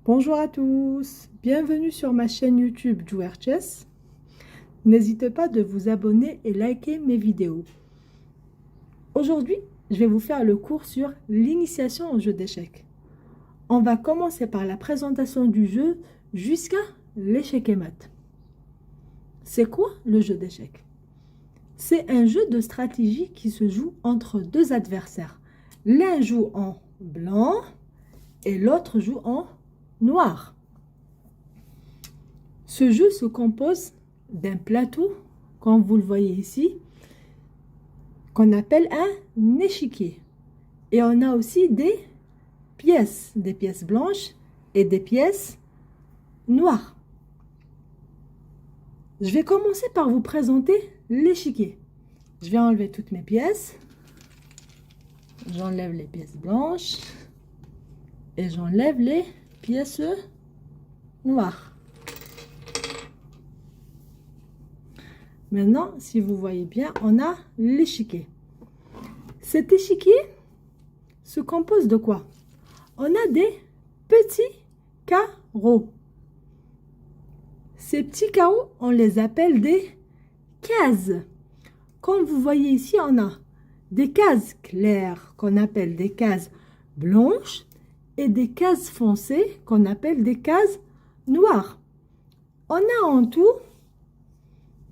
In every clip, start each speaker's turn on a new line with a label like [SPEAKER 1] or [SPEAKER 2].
[SPEAKER 1] Bonjour à tous, bienvenue sur ma chaîne YouTube Jouer Chess. N'hésitez pas de vous abonner et liker mes vidéos. Aujourd'hui, je vais vous faire le cours sur l'initiation au jeu d'échecs. On va commencer par la présentation du jeu jusqu'à l'échec et mat. C'est quoi le jeu d'échecs? C'est un jeu de stratégie qui se joue entre deux adversaires. L'un joue en blanc et l'autre joue en noir. Ce jeu se compose d'un plateau, comme vous le voyez ici, qu'on appelle un échiquier. Et on a aussi des pièces blanches et des pièces noires. Je vais commencer par vous présenter l'échiquier. Je vais enlever toutes mes pièces. J'enlève les pièces blanches et j'enlève les pièces noires. Maintenant, si vous voyez bien, on a l'échiquier. Cet échiquier se compose de quoi? On a des petits carreaux. Ces petits carreaux, on les appelle des cases. Comme vous voyez ici, on a des cases claires qu'on appelle des cases blanches et des cases foncées qu'on appelle des cases noires. On a en tout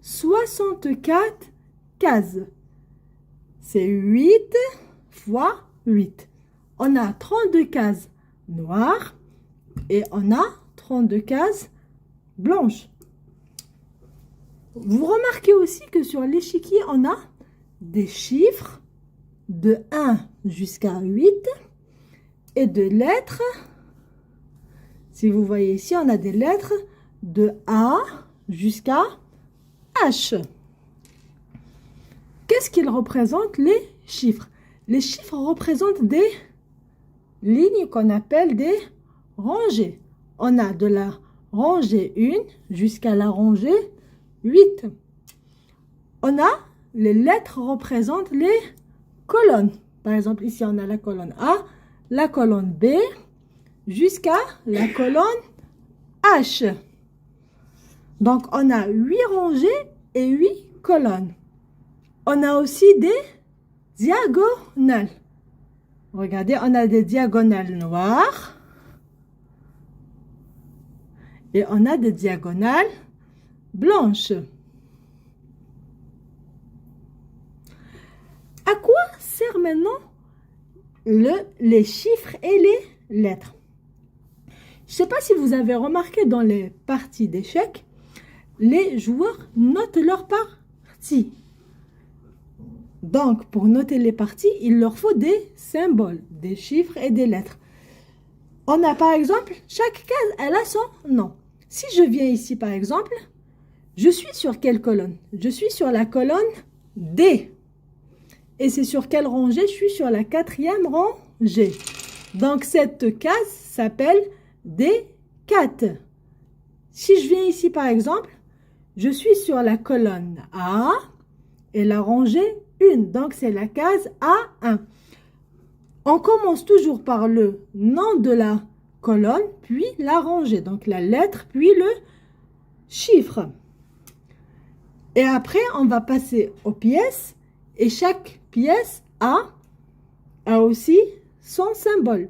[SPEAKER 1] 64 cases. C'est 8 fois 8. On a 32 cases noires et on a 32 cases blanches. Vous remarquez aussi que sur l'échiquier, on a des chiffres de 1 jusqu'à 8 et de lettres. Si vous voyez ici, on a des lettres de A jusqu'à H. Qu'est-ce qu'ils représentent, les chiffres? Les chiffres représentent des lignes qu'on appelle des rangées. On a de la rangée 1 jusqu'à la rangée 8. On a, les lettres représentent les colonnes. Par exemple, ici, on a la colonne A, la colonne B, jusqu'à la colonne H. Donc, on a 8 rangées et 8 colonnes. On a aussi des diagonales. Regardez, on a des diagonales noires. Et on a des diagonales blanches. À quoi sert maintenant les chiffres et les lettres? Je ne sais pas si vous avez remarqué dans les parties d'échecs, les joueurs notent leurs parties. Donc, pour noter les parties, il leur faut des symboles, des chiffres et des lettres. On a par exemple, chaque case, elle a son nom. Si je viens ici par exemple, je suis sur quelle colonne? Je suis sur la colonne D. Et c'est sur quelle rangée? Je suis sur la 4e rangée. Donc, cette case s'appelle D4. Si je viens ici par exemple, je suis sur la colonne A et la rangée 1. Donc, c'est la case A1. On commence toujours par le nom de la colonne, puis la rangée. Donc, la lettre, puis le chiffre. Et après, on va passer aux pièces. Et chaque pièce a aussi son symbole.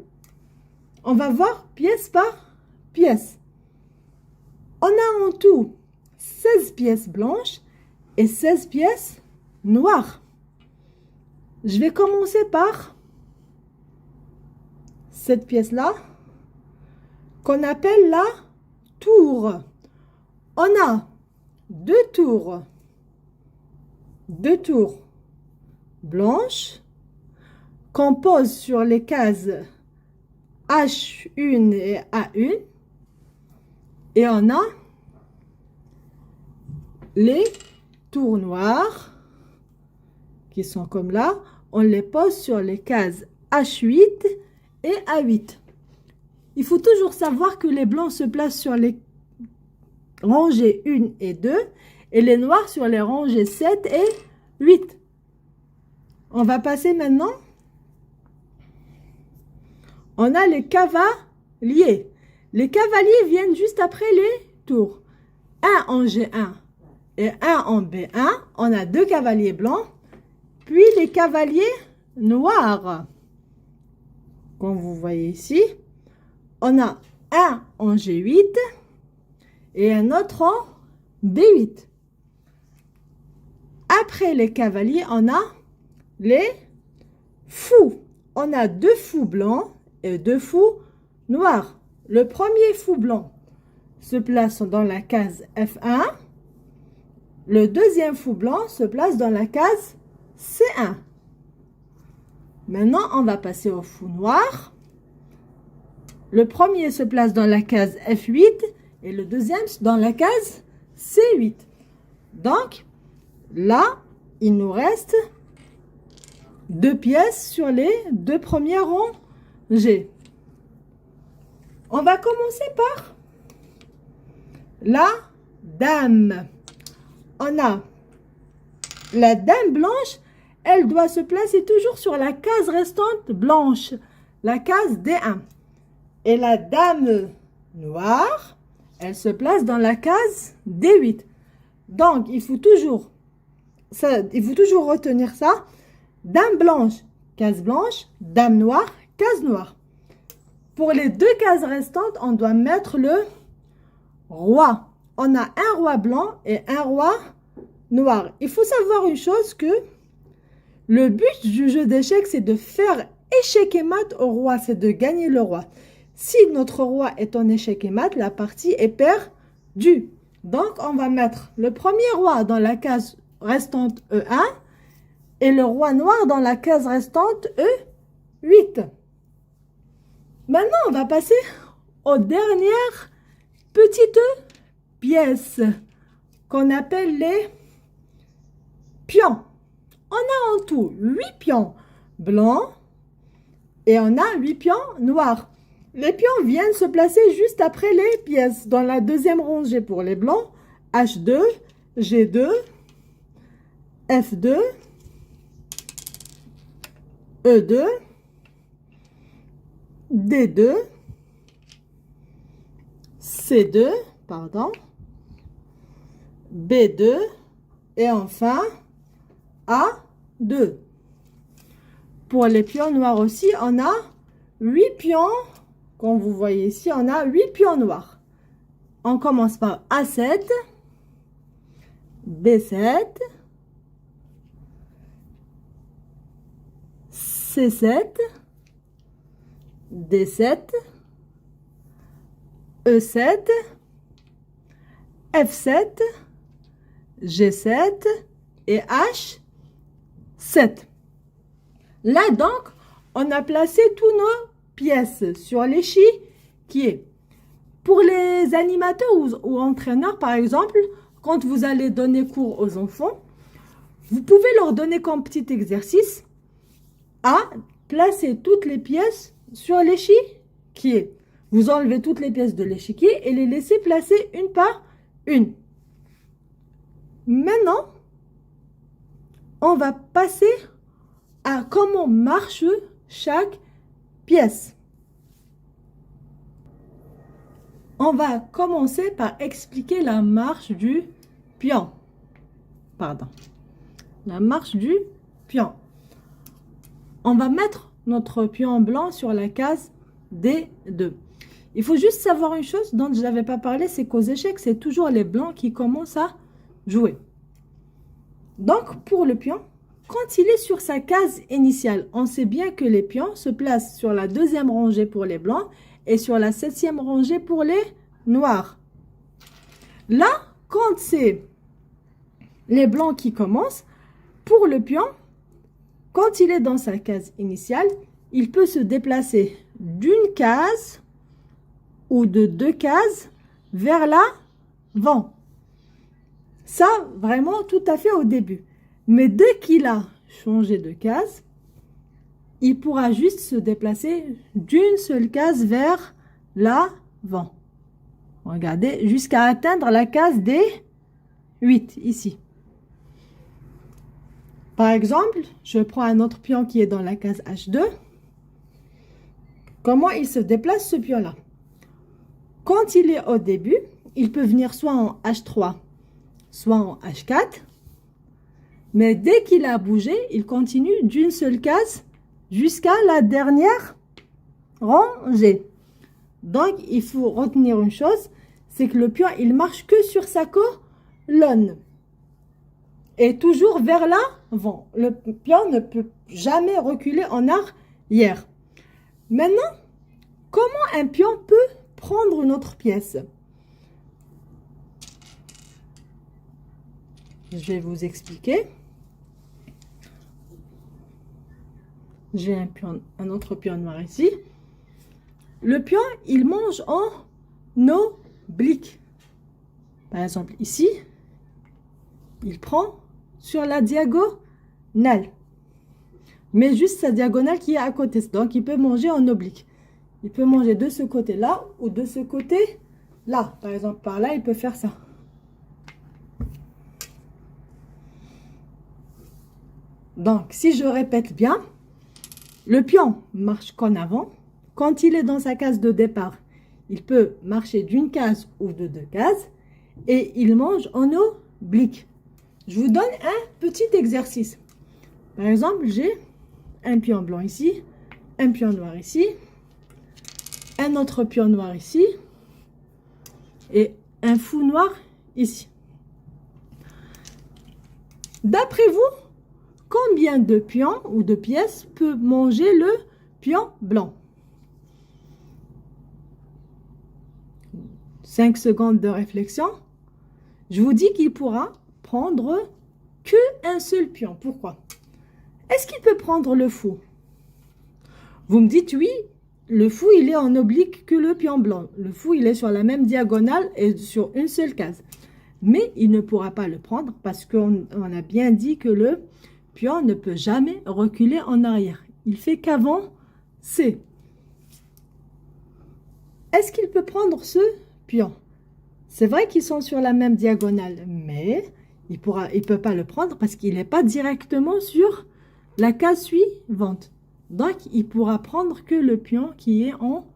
[SPEAKER 1] On va voir pièce par pièce. On a en tout 16 pièces blanches et 16 pièces noires. Je vais commencer par cette pièce-là qu'on appelle la tour. On a deux tours blanches qu'on pose sur les cases H1 et A1 et on a les tours noires qui sont comme là, on les pose sur les cases H8 et A8. Il faut toujours savoir que les blancs se placent sur les rangées 1 et 2 et les noirs sur les rangées 7 et 8. On va passer maintenant. On a les cavaliers. Les cavaliers viennent juste après les tours. Un en G1 et un en B1. On a deux cavaliers blancs. Puis les cavaliers noirs. Comme vous voyez ici, on a un en G8 et un autre en B8. Après les cavaliers, on a les fous. On a deux fous blancs et deux fous noirs. Le premier fou blanc se place dans la case F1. Le deuxième fou blanc se place dans la case C1. Maintenant, on va passer au fou noir. Le premier se place dans la case F8 et le deuxième dans la case C8. Donc, là, il nous reste deux pièces sur les deux premiers rangées. On va commencer par la dame. On a la dame blanche, elle doit se placer toujours sur la case restante blanche, la case D1. Et la dame noire, elle se place dans la case D8. Donc, il faut toujours retenir ça. Dame blanche, case blanche, dame noire, case noire. Pour les deux cases restantes, on doit mettre le roi. On a un roi blanc et un roi noir. Il faut savoir une chose que le but du jeu d'échecs, c'est de faire échec et mat au roi, c'est de gagner le roi. Si notre roi est en échec et mat, la partie est perdue. Donc, on va mettre le premier roi dans la case restante E1 et le roi noir dans la case restante E8. Maintenant, on va passer aux dernières petites pièces qu'on appelle les pions. On a en tout 8 pions blancs et on a 8 pions noirs. Les pions viennent se placer juste après les pièces. Dans la deuxième rangée pour les blancs, H2, G2, F2, E2, D2, C2, pardon, B2 et enfin A2. Pour les pions noirs aussi, on a 8 pions. Comme vous voyez ici, on a 8 pions noirs. On commence par A7, B7, C7, D7, E7, F7, G7 et H7. Là donc, on a placé tous nos pièces sur l'échiquier. Pour les animateurs ou entraîneurs, par exemple, quand vous allez donner cours aux enfants, vous pouvez leur donner comme petit exercice à placer toutes les pièces sur l'échiquier. Vous enlevez toutes les pièces de l'échiquier et les laissez placer une par une. Maintenant, on va passer à comment marche chaque pièce. On va commencer par expliquer la marche du pion. Pardon. La marche du pion. On va mettre notre pion blanc sur la case D2. Il faut juste savoir une chose dont je n'avais pas parlé, c'est qu'aux échecs, c'est toujours les blancs qui commencent à jouer. Donc, pour le pion, quand il est sur sa case initiale, on sait bien que les pions se placent sur la deuxième rangée pour les blancs et sur la septième rangée pour les noirs. Là, quand c'est les blancs qui commencent, pour le pion, quand il est dans sa case initiale, il peut se déplacer d'une case ou de deux cases vers l'avant. Ça, vraiment, tout à fait au début. Mais dès qu'il a changé de case, il pourra juste se déplacer d'une seule case vers l'avant. Regardez, jusqu'à atteindre la case des 8, ici. Par exemple, je prends un autre pion qui est dans la case H2. Comment il se déplace, ce pion-là? Quand il est au début, il peut venir soit en H3, soit en H4. Mais dès qu'il a bougé, il continue d'une seule case jusqu'à la dernière rangée. Donc, il faut retenir une chose, c'est que le pion, il marche que sur sa colonne. Et toujours vers l'avant. Le pion ne peut jamais reculer en arrière. Maintenant, comment un pion peut prendre une autre pièce? Je vais vous expliquer. J'ai un autre pion noir ici. Le pion, il mange en oblique. Par exemple, ici, il prend sur la diagonale. Mais juste sa diagonale qui est à côté. Donc, il peut manger en oblique. Il peut manger de ce côté-là ou de ce côté-là. Par exemple, par là, il peut faire ça. Donc, si je répète bien, le pion marche qu'en avant. Quand il est dans sa case de départ, il peut marcher d'une case ou de deux cases. Et il mange en oblique. Je vous donne un petit exercice. Par exemple, j'ai un pion blanc ici, un pion noir ici, un autre pion noir ici et un fou noir ici. D'après vous, combien de pions ou de pièces peut manger le pion blanc? 5 secondes de réflexion. Je vous dis qu'il pourra prendre qu'un seul pion. Pourquoi? Est-ce qu'il peut prendre le fou? Vous me dites oui, le fou il est en oblique que le pion blanc. Le fou il est sur la même diagonale et sur une seule case. Mais il ne pourra pas le prendre parce qu'on a bien dit que le pion ne peut jamais reculer en arrière. Il fait qu'avancer. Est-ce qu'il peut prendre ce pion? C'est vrai qu'ils sont sur la même diagonale, mais il peut pas le prendre parce qu'il n'est pas directement sur la case suivante. Donc, il pourra prendre que le pion qui est en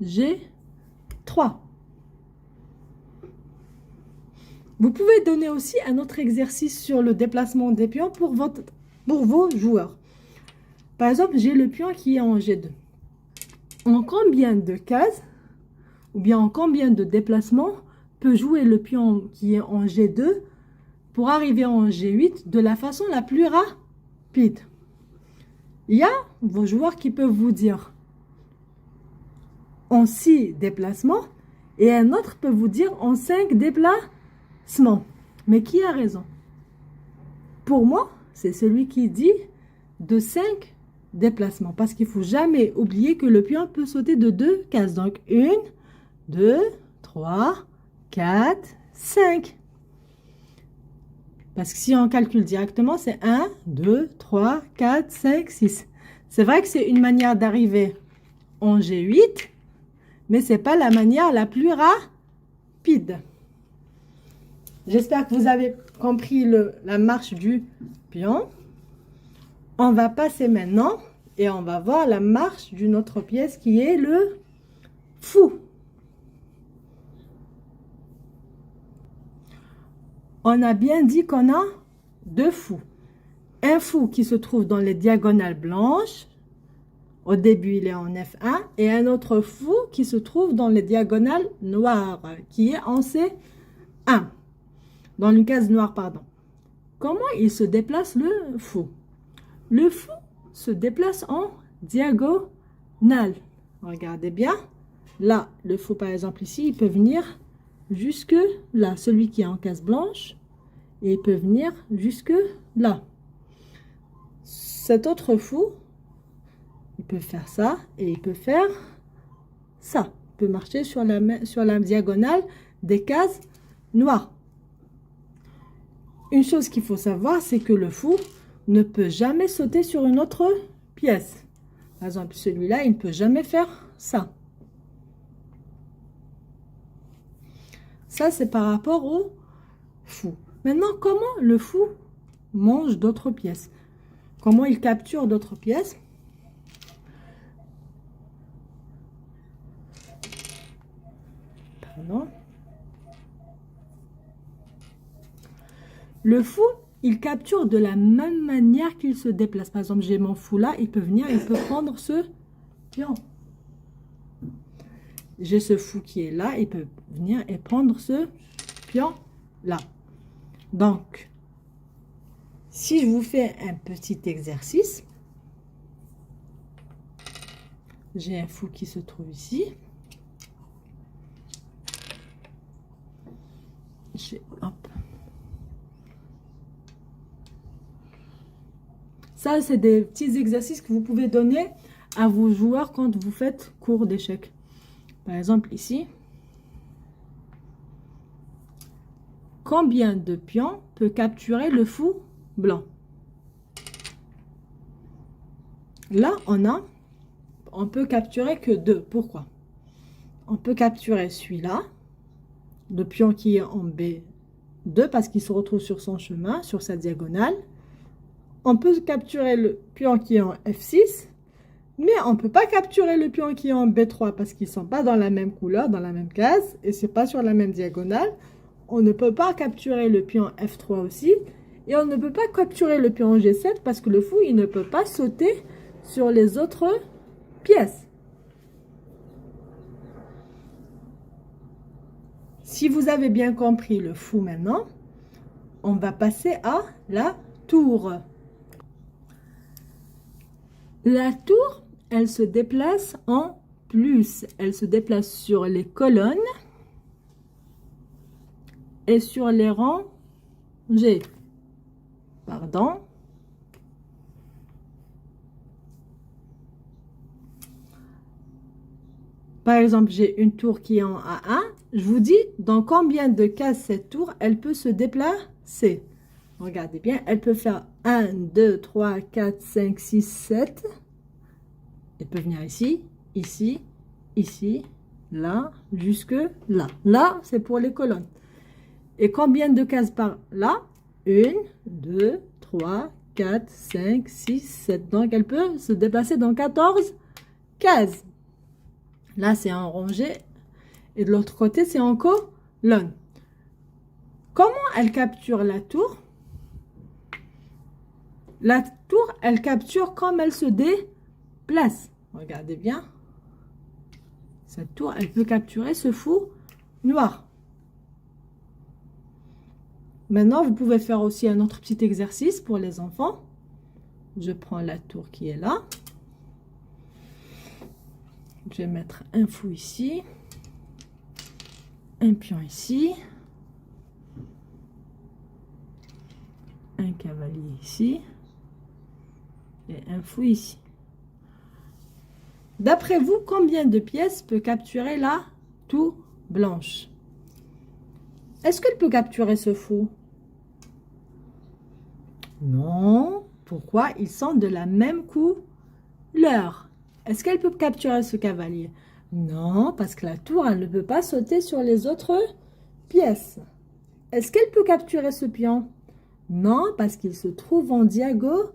[SPEAKER 1] G3. Vous pouvez donner aussi un autre exercice sur le déplacement des pions pour vos joueurs. Par exemple, j'ai le pion qui est en G2. En combien de cases ou bien en combien de déplacements peut jouer le pion qui est en G2 pour arriver en G8 de la façon la plus rapide? Il y a vos joueurs qui peuvent vous dire en 6 déplacements et un autre peut vous dire en 5 déplacements. Mais qui a raison? Pour moi, c'est celui qui dit de 5 déplacements parce qu'il ne faut jamais oublier que le pion peut sauter de 2 cases. Donc 1, 2, 3, 4, 5. Parce que si on calcule directement, c'est 1, 2, 3, 4, 5, 6. C'est vrai que c'est une manière d'arriver en G8, mais ce n'est pas la manière la plus rapide. J'espère que vous avez compris la marche du pion. On va passer maintenant et on va voir la marche d'une autre pièce qui est le fou. On a bien dit qu'on a deux fous. Un fou qui se trouve dans les diagonales blanches. Au début, il est en F1. Et un autre fou qui se trouve dans les diagonales noires, qui est en C1. Dans une case noire, pardon. Comment il se déplace le fou? Le fou se déplace en diagonale. Regardez bien. Là, le fou, par exemple, ici, il peut venir jusque là. Celui qui est en case blanche. Et il peut venir jusque là. Cet autre fou, il peut faire ça et il peut faire ça. Il peut marcher sur la diagonale des cases noires. Une chose qu'il faut savoir, c'est que le fou ne peut jamais sauter sur une autre pièce. Par exemple, celui-là, il ne peut jamais faire ça. Ça, c'est par rapport au fou. Maintenant, comment le fou mange d'autres pièces? Comment il capture d'autres pièces? Maintenant, le fou, il capture de la même manière qu'il se déplace. Par exemple, j'ai mon fou là, il peut venir, il peut prendre ce pion. J'ai ce fou qui est là, il peut venir et prendre ce pion là. Donc, si je vous fais un petit exercice, j'ai un fou qui se trouve ici. Hop. Ça, c'est des petits exercices que vous pouvez donner à vos joueurs quand vous faites cours d'échecs. Par exemple, ici. Combien de pions peut capturer le fou blanc? Là, on peut capturer que 2. Pourquoi? On peut capturer celui-là, le pion qui est en B2 parce qu'il se retrouve sur son chemin, sur sa diagonale. On peut capturer le pion qui est en F6, mais on ne peut pas capturer le pion qui est en B3 parce qu'ils ne sont pas dans la même couleur, dans la même case, et ce n'est pas sur la même diagonale. On ne peut pas capturer le pion F3 aussi, et on ne peut pas capturer le pion G7 parce que le fou, il ne peut pas sauter sur les autres pièces. Si vous avez bien compris le fou maintenant, on va passer à la tour. La tour, elle se déplace en plus. Elle se déplace sur les colonnes et sur les rangées. Pardon. Par exemple, j'ai une tour qui est en A1. Je vous dis dans combien de cases cette tour, elle peut se déplacer. Regardez bien, elle peut faire 1, 2, 3, 4, 5, 6, 7. Elle peut venir ici, ici, ici, là, jusque là. Là, c'est pour les colonnes. Et combien de cases par là? 1, 2, 3, 4, 5, 6, 7. Donc, elle peut se déplacer dans 14 cases. Là, c'est en rangée. Et de l'autre côté, c'est en colonne. Comment elle capture la tour? La tour, elle capture comme elle se déplace. Regardez bien. Cette tour, elle peut capturer ce fou noir. Maintenant, vous pouvez faire aussi un autre petit exercice pour les enfants. Je prends la tour qui est là. Je vais mettre un fou ici. Un pion ici. Un cavalier ici. Et un fou ici. D'après vous, combien de pièces peut capturer la tour blanche? Est-ce qu'elle peut capturer ce fou? Non. Pourquoi? Ils sont de la même couleur. Est-ce qu'elle peut capturer ce cavalier? Non, parce que la tour, elle ne peut pas sauter sur les autres pièces. Est-ce qu'elle peut capturer ce pion? Non, parce qu'il se trouve en diagonale.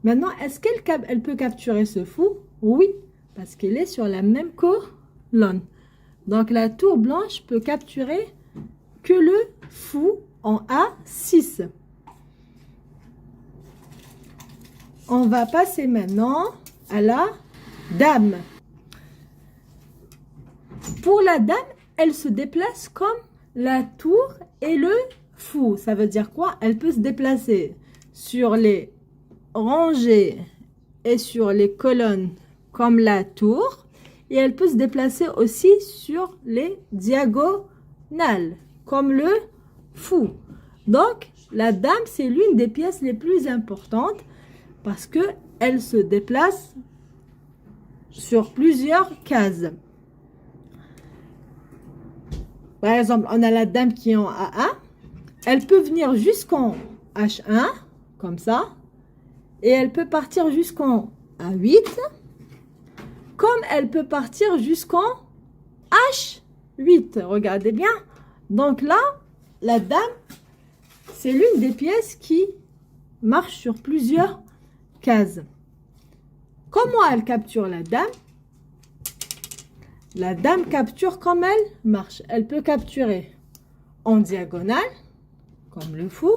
[SPEAKER 1] Maintenant, est-ce qu'elle peut capturer ce fou? Oui, parce qu'il est sur la même colonne. Donc, la tour blanche peut capturer que le fou en A6. On va passer maintenant à la dame. Pour la dame, elle se déplace comme la tour et le fou. Ça veut dire quoi? Elle peut se déplacer sur les rangées et sur les colonnes comme la tour. Et elle peut se déplacer aussi sur les diagonales comme le fou. Donc, la dame, c'est l'une des pièces les plus importantes parce qu'elle se déplace sur plusieurs cases. Par exemple, on a la dame qui est en A1. Elle peut venir jusqu'en H1, comme ça. Et elle peut partir jusqu'en A8. Comme elle peut partir jusqu'en H8. Regardez bien. Donc là, la dame, c'est l'une des pièces qui marche sur plusieurs cases. Comment elle capture la dame? La dame capture comme elle marche. Elle peut capturer en diagonale, comme le fou,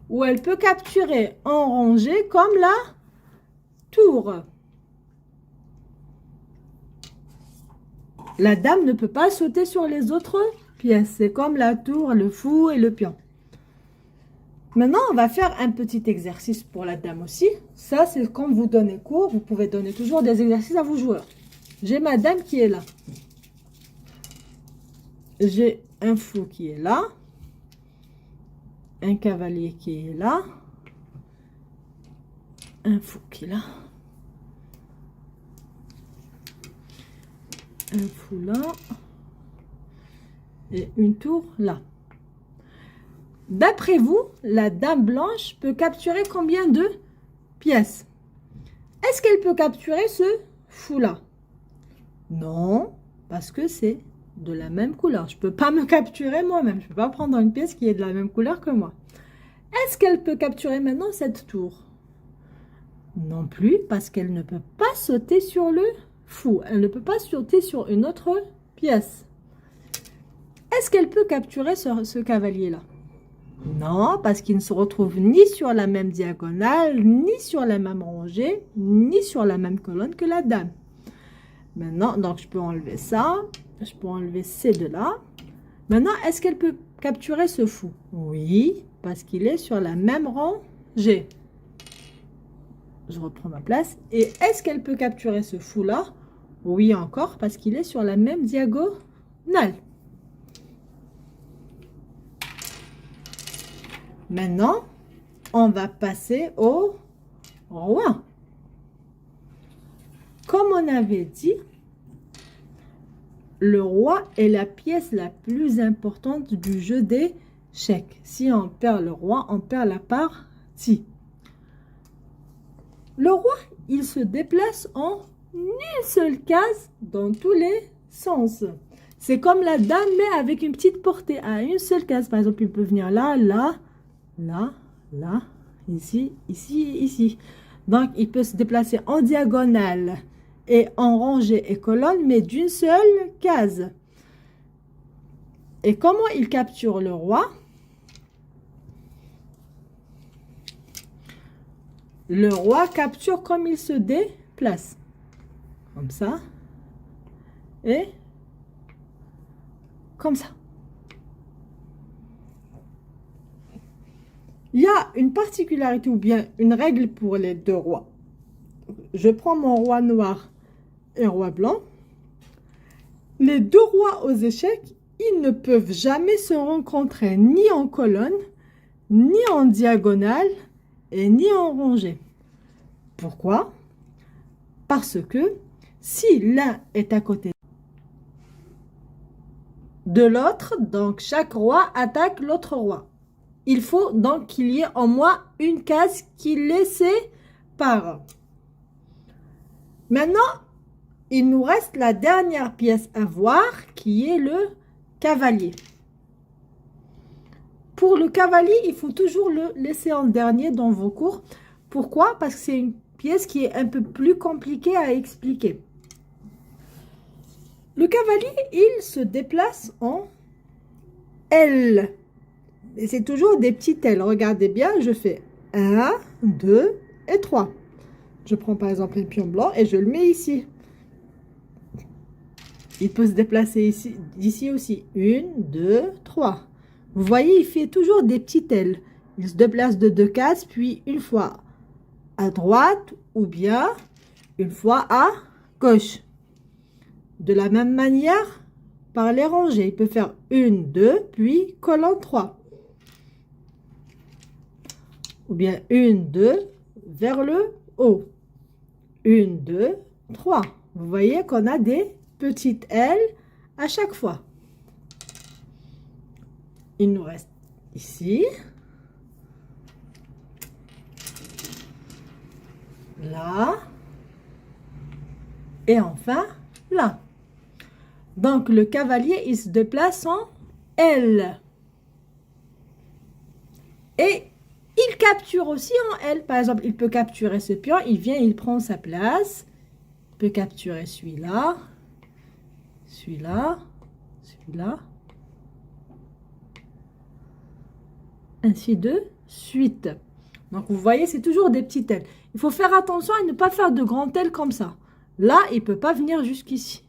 [SPEAKER 1] ou elle peut capturer en rangée, comme la tour. La dame ne peut pas sauter sur les autres pièces. C'est comme la tour, le fou et le pion. Maintenant, on va faire un petit exercice pour la dame aussi. Ça, c'est quand vous donnez cours. Vous pouvez donner toujours des exercices à vos joueurs. J'ai ma dame qui est là. J'ai un fou qui est là. Un cavalier qui est là. Un fou qui est là. Un fou là. Et une tour là. D'après vous, la dame blanche peut capturer combien de pièces? Est-ce qu'elle peut capturer ce fou-là? Non, parce que c'est de la même couleur. Je ne peux pas me capturer moi-même. Je ne peux pas prendre une pièce qui est de la même couleur que moi. Est-ce qu'elle peut capturer maintenant cette tour? Non plus, parce qu'elle ne peut pas sauter sur le fou. Elle ne peut pas sauter sur une autre pièce. Est-ce qu'elle peut capturer ce cavalier-là? Non, parce qu'il ne se retrouve ni sur la même diagonale, ni sur la même rangée, ni sur la même colonne que la dame. Maintenant, donc je peux enlever ça. Je peux enlever ces deux-là. Maintenant, est-ce qu'elle peut capturer ce fou? Oui, parce qu'il est sur la même rangée. Je reprends ma place. Et est-ce qu'elle peut capturer ce fou-là? Oui, encore, parce qu'il est sur la même diagonale. Maintenant, on va passer au roi. Comme on avait dit, le roi est la pièce la plus importante du jeu d'échecs. Si on perd le roi, on perd la partie. Le roi, il se déplace en une seule case dans tous les sens. C'est comme la dame, mais avec une petite portée à une seule case. Par exemple, il peut venir là, là, là, là, ici, ici, ici. Donc, il peut se déplacer en diagonale et en rangée et colonne, mais d'une seule case. Et comment il capture le roi? Le roi capture comme il se déplace. Comme ça. Et comme ça. Il y a une particularité ou bien une règle pour les deux rois. Je prends mon roi noir et roi blanc. Les deux rois aux échecs, ils ne peuvent jamais se rencontrer ni en colonne, ni en diagonale et ni en rangée. Pourquoi? Parce que si l'un est à côté de l'autre, donc chaque roi attaque l'autre roi. Il faut donc qu'il y ait au moins une case qui les sépare. Maintenant, il nous reste la dernière pièce à voir qui est le cavalier. Pour le cavalier, il faut toujours le laisser en dernier dans vos cours. Pourquoi? Parce que c'est une pièce qui est un peu plus compliquée à expliquer. Le cavalier, il se déplace en L. Et c'est toujours des petites L. Regardez bien, je fais 1, 2 et 3. Je prends par exemple un pion blanc et je le mets ici. Il peut se déplacer ici, d'ici aussi. 1, 2, 3. Vous voyez, il fait toujours des petites ailes. Il se déplace de 2 cases, puis une fois à droite ou bien une fois à gauche. De la même manière, par les rangées, il peut faire 1, 2, puis colonne 3. Ou bien 1, 2, vers le haut. 1, 2, 3. Vous voyez qu'on a des petites ailes à chaque fois. Il nous reste ici. Là. Et enfin, là. Donc, le cavalier, il se déplace en L. Et il capture aussi en L. Par exemple, il peut capturer ce pion. Il vient, il prend sa place. Il peut capturer celui-là. celui-là, celui-là. Ainsi de suite. Donc, vous voyez, c'est toujours des petits ailes. Il faut faire attention à ne pas faire de grands ailes comme ça. Là, il ne peut pas venir jusqu'ici.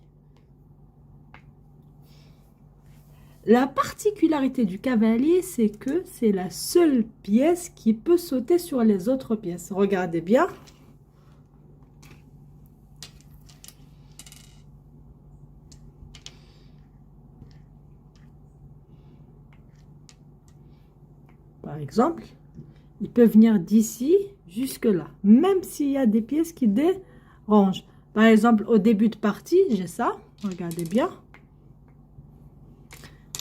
[SPEAKER 1] La particularité du cavalier, c'est que c'est la seule pièce qui peut sauter sur les autres pièces. Regardez bien. Par exemple, il peut venir d'ici jusque là, même s'il y a des pièces qui dérangent. Par exemple, au début de partie, j'ai ça. Regardez bien.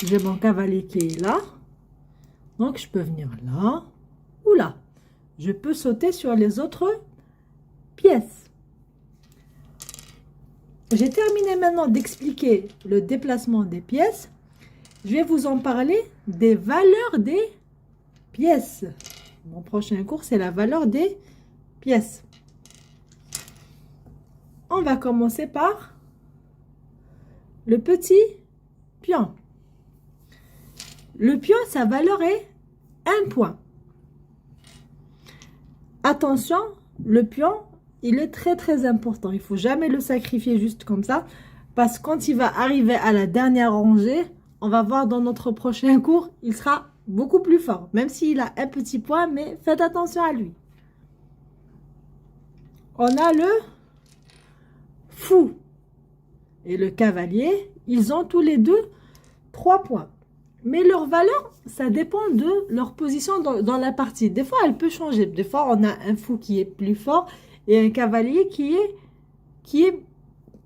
[SPEAKER 1] J'ai mon cavalier qui est là. Donc, je peux venir là ou là. Je peux sauter sur les autres pièces. J'ai terminé maintenant d'expliquer le déplacement des pièces. Je vais vous en parler des valeurs des pièces. Mon prochain cours, c'est la valeur des pièces. On va commencer par le petit pion. Le pion, sa valeur est 1 point. Attention, le pion, il est très important. Il ne faut jamais le sacrifier juste comme ça. Parce que quand il va arriver à la dernière rangée, on va voir dans notre prochain cours, il sera beaucoup plus fort. Même s'il a un petit point, mais faites attention à lui. On a le fou et le cavalier. Ils ont tous les deux 3 points. Mais leur valeur, ça dépend de leur position dans la partie. Des fois, elle peut changer. Des fois, on a un fou qui est plus fort et un cavalier qui est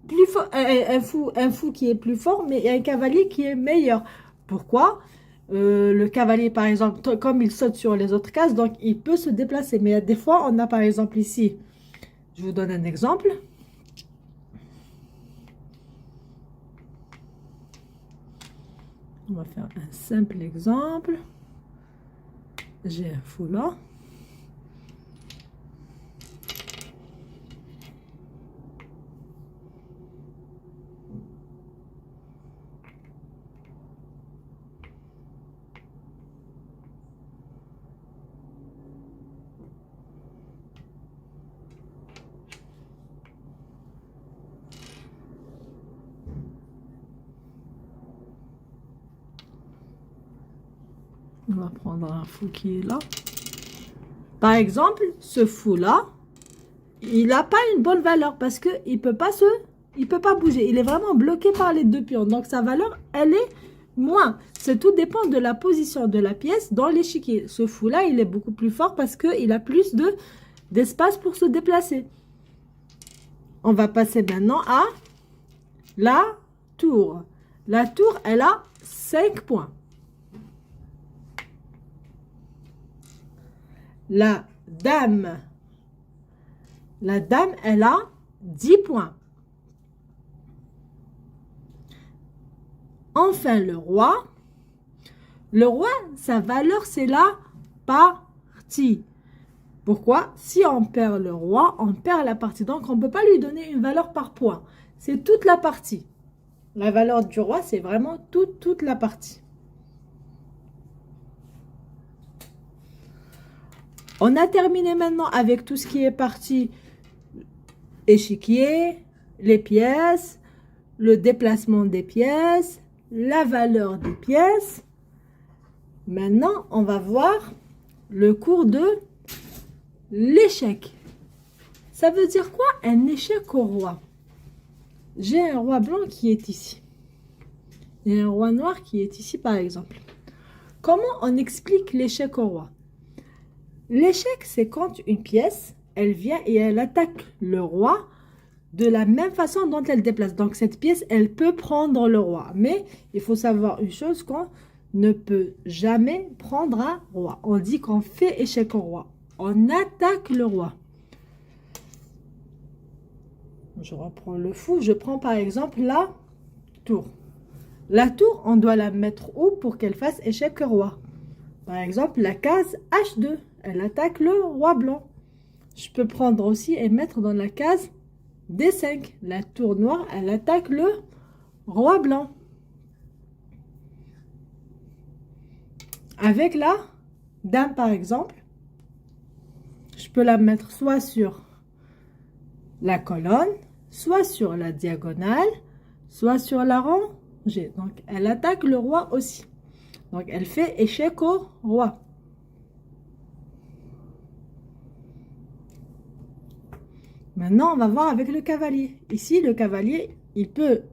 [SPEAKER 1] plus fort. Un fou qui est plus fort, mais un cavalier qui est meilleur. Pourquoi? Le cavalier, par exemple, comme il saute sur les autres cases, donc il peut se déplacer. Mais des fois, on a par exemple ici, je vous donne un exemple. On va faire un simple exemple. J'ai un fou là. On va prendre un fou qui est là. Par exemple, ce fou-là, il n'a pas une bonne valeur parce qu'il ne peut pas bouger. Il est vraiment bloqué par les deux pions. Donc, sa valeur, elle est moins. Tout dépend de la position de la pièce dans l'échiquier. Ce fou-là, il est beaucoup plus fort parce qu'il a plus d'espace pour se déplacer. On va passer maintenant à la tour. La tour, elle a 5 points. La dame, elle a 10 points. Enfin, le roi, sa valeur, c'est la partie. Pourquoi? Si on perd le roi, on perd la partie. Donc, on ne peut pas lui donner une valeur par point. C'est toute la partie. La valeur du roi, c'est vraiment toute la partie. On a terminé maintenant avec tout ce qui est partie échiquier, les pièces, le déplacement des pièces, la valeur des pièces. Maintenant, on va voir le cours de l'échec. Ça veut dire quoi un échec au roi? J'ai un roi blanc qui est ici. Et un roi noir qui est ici par exemple. Comment on explique l'échec au roi? L'échec, c'est quand une pièce, elle vient et elle attaque le roi de la même façon dont elle déplace. Donc, cette pièce, elle peut prendre le roi. Mais il faut savoir une chose, qu'on ne peut jamais prendre un roi. On dit qu'on fait échec au roi. On attaque le roi. Je reprends le fou. Je prends par exemple la tour. La tour, on doit la mettre où pour qu'elle fasse échec au roi? Par exemple, la case H2. Elle attaque le roi blanc. Je peux prendre aussi et mettre dans la case D5. La tour noire, elle attaque le roi blanc. Avec la dame, par exemple, je peux la mettre soit sur la colonne, soit sur la diagonale, soit sur la rangée. Donc, elle attaque le roi aussi. Donc, elle fait échec au roi. Maintenant, on va voir avec le cavalier. Ici, le cavalier, il peut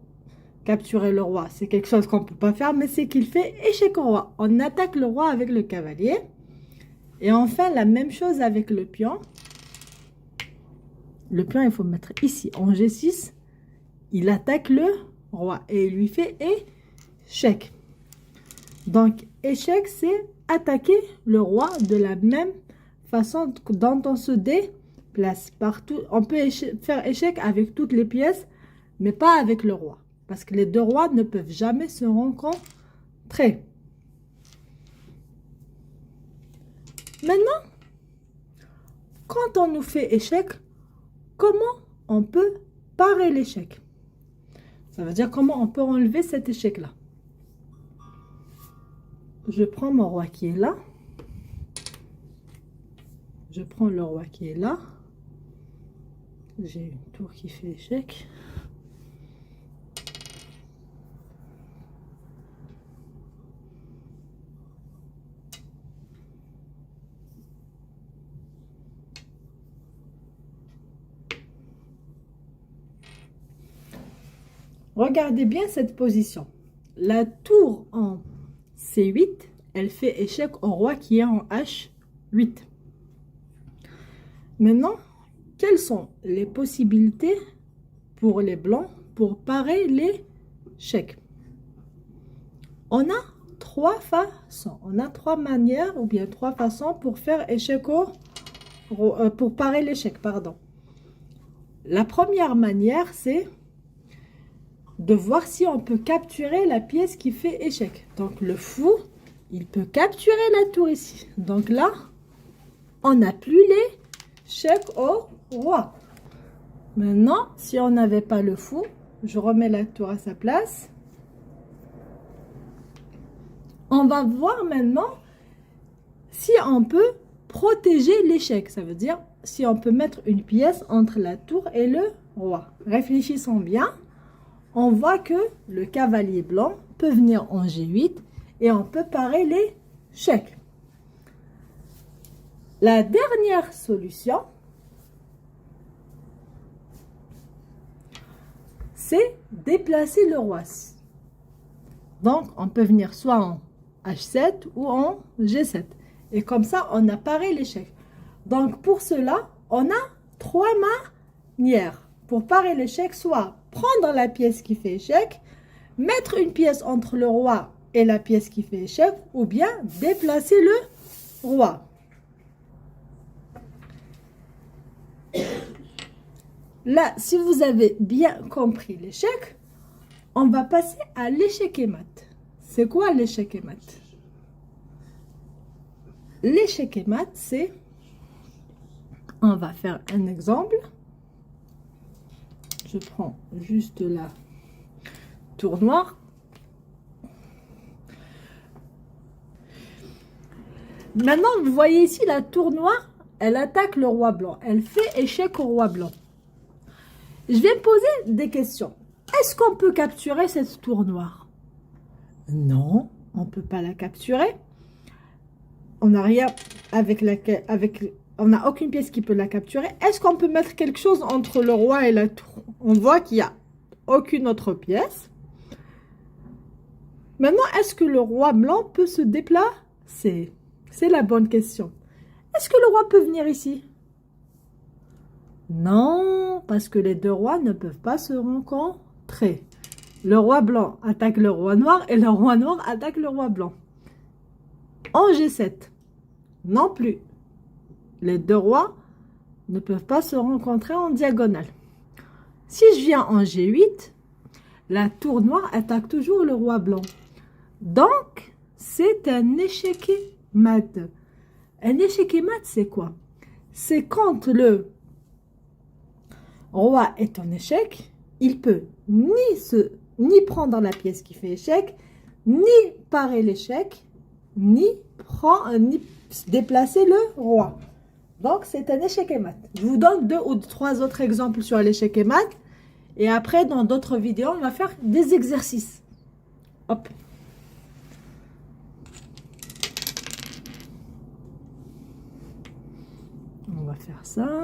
[SPEAKER 1] capturer le roi. C'est quelque chose qu'on ne peut pas faire, mais c'est qu'il fait échec au roi. On attaque le roi avec le cavalier. Et enfin, la même chose avec le pion. Le pion, il faut mettre ici, en G6. Il attaque le roi et il lui fait échec. Donc, échec, c'est attaquer le roi de la même façon dont on se déplace partout. On peut faire échec avec toutes les pièces, mais pas avec le roi. Parce que les deux rois ne peuvent jamais se rencontrer. Maintenant, quand on nous fait échec, comment on peut parer l'échec? Ça veut dire comment on peut enlever cet échec-là. Je prends mon roi qui est là. Je prends le roi qui est là. J'ai une tour qui fait échec. Regardez bien cette position. La tour en C8, elle fait échec au roi qui est en H8. Maintenant, quelles sont les possibilités pour les blancs pour parer l'échec? On a trois façons. On a trois manières ou bien trois façons pour faire échec pour parer l'échec, pardon. La première manière, c'est de voir si on peut capturer la pièce qui fait échec. Donc, le fou, il peut capturer la tour ici. Donc là, on n'a plus l'échec au roi. Maintenant, si on n'avait pas le fou, je remets la tour à sa place. On va voir maintenant si on peut protéger l'échec. Ça veut dire si on peut mettre une pièce entre la tour et le roi. Réfléchissons bien. On voit que le cavalier blanc peut venir en G8 et on peut parer l'échec. La dernière solution, c'est déplacer le roi. Donc, on peut venir soit en H7 ou en G7. Et comme ça, on a paré l'échec. Donc, pour cela, on a trois manières. Pour parer l'échec, soit prendre la pièce qui fait échec, mettre une pièce entre le roi et la pièce qui fait échec, ou bien déplacer le roi. Là, si vous avez bien compris l'échec, on va passer à l'échec et mat. C'est quoi l'échec et mat? L'échec et mat, c'est... On va faire un exemple. Je prends juste la tour noire. Maintenant, vous voyez ici la tour noire, elle attaque le roi blanc. Elle fait échec au roi blanc. Je vais me poser des questions. Est-ce qu'on peut capturer cette tour noire? Non, on ne peut pas la capturer. On n'a rien on n'a aucune pièce qui peut la capturer. Est-ce qu'on peut mettre quelque chose entre le roi et la tour? On voit qu'il n'y a aucune autre pièce. Maintenant, est-ce que le roi blanc peut se déplacer? C'est la bonne question. Est-ce que le roi peut venir ici? Non, parce que les deux rois ne peuvent pas se rencontrer. Le roi blanc attaque le roi noir et le roi noir attaque le roi blanc. En G7, non plus. Les deux rois ne peuvent pas se rencontrer en diagonale. Si je viens en G8, la tour noire attaque toujours le roi blanc. Donc, c'est un échec et mat. Un échec et mat, c'est quoi? C'est quand le roi est en échec, il peut ni se ni prendre la pièce qui fait échec, ni parer l'échec, ni déplacer le roi. Donc, c'est un échec et mat. Je vous donne 2 ou 3 autres exemples sur l'échec et mat. Et après, dans d'autres vidéos, on va faire des exercices. Hop. On va faire ça.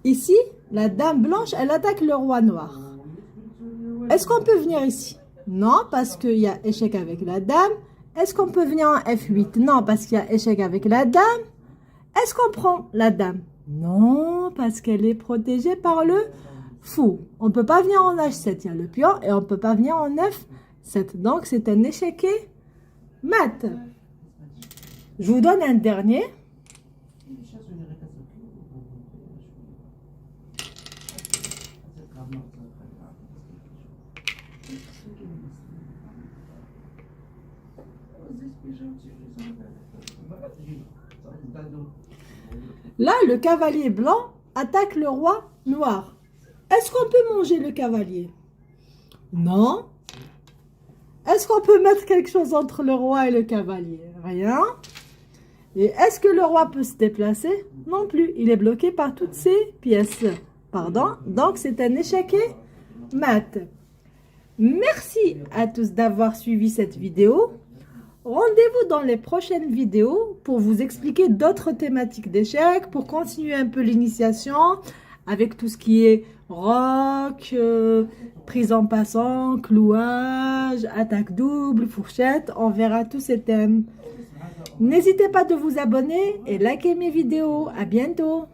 [SPEAKER 1] Ici, la dame blanche, elle attaque le roi noir. Est-ce qu'on peut venir ici? Non, parce qu'il y a échec avec la dame. Est-ce qu'on peut venir en F8? Non, parce qu'il y a échec avec la dame. Est-ce qu'on prend la dame? Non, parce qu'elle est protégée par le fou. On ne peut pas venir en H7, il y a le pion, et on ne peut pas venir en F7. Donc, c'est un échec et mat. Je vous donne un dernier. Là, le cavalier blanc attaque le roi noir. Est-ce qu'on peut manger le cavalier? Non. Est-ce qu'on peut mettre quelque chose entre le roi et le cavalier? Rien. Et est-ce que le roi peut se déplacer? Non plus. Il est bloqué par toutes ces pièces. Pardon. Donc, c'est un échec et mat. Merci à tous d'avoir suivi cette vidéo. Rendez-vous dans les prochaines vidéos pour vous expliquer d'autres thématiques d'échecs, pour continuer un peu l'initiation avec tout ce qui est roc, prise en passant, clouage, attaque double, fourchette. On verra tous ces thèmes. N'hésitez pas de vous abonner et liker mes vidéos. À bientôt.